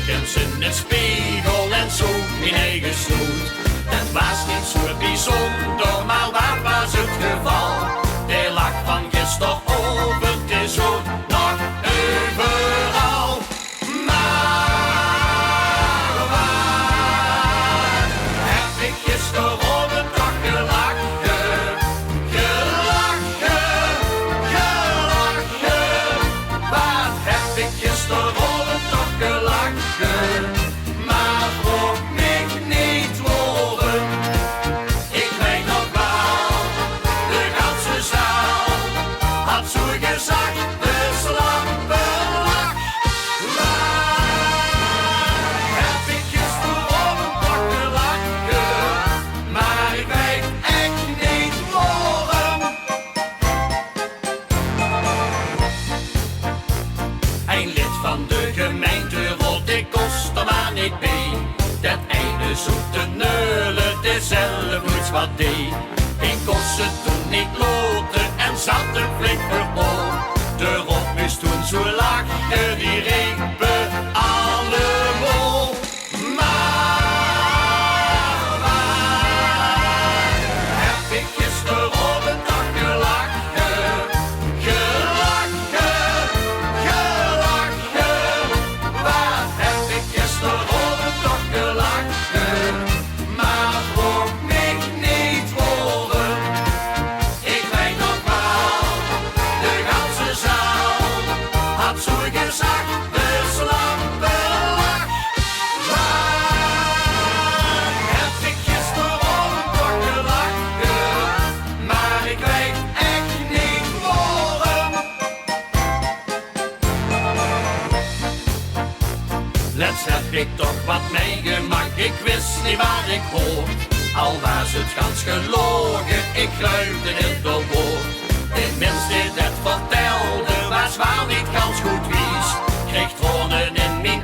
keken ze in de spiegel en zo mijn eigen snoet. Het was niet zo bijzonder, maar wat was het geval? De lach van gisteroven, het is ook nog overal. Maar waar heb ik gisteroven toch gelachen? Gelachen, gelachen. Wat heb ik gisteroven toch gelachen? Maar vroeg mij niet waarom. Ik weet nog wel, de ganse zaal had zo gezegd, de slampenlach. Waar heb ik gisteroven toch gelachen? Maar ik weet echt niet waarom. Een lid van de gemeente wordt ik kost er maar niet bij. Dat ene zoete neulen, de zelf niets wat deed. Ik kost ze toen niet loten en zat er flink verboord. De rot moest toen zo lachen, die riepen allemaal. Maar waar heb ik gisteroven toch gelachen? Gelachen, gelachen. Wat heb ik gisteroven toch gelachen? Maar vroeg mij niet waarom. Ik weet nog wel, de ganse zaal had zo gezegd, de slampenlach. Waar heb ik gisteroven toch gelachen? Maar ik weet echt niet waarom. Let's heb ik toch wat meegemaakt, ik wist niet wat ik hoor. Al was het gans gelogen, ik geloofde in het woord. De mens die dat vertelde, was wel niet gans goed wies. Kreeg tranen in mijn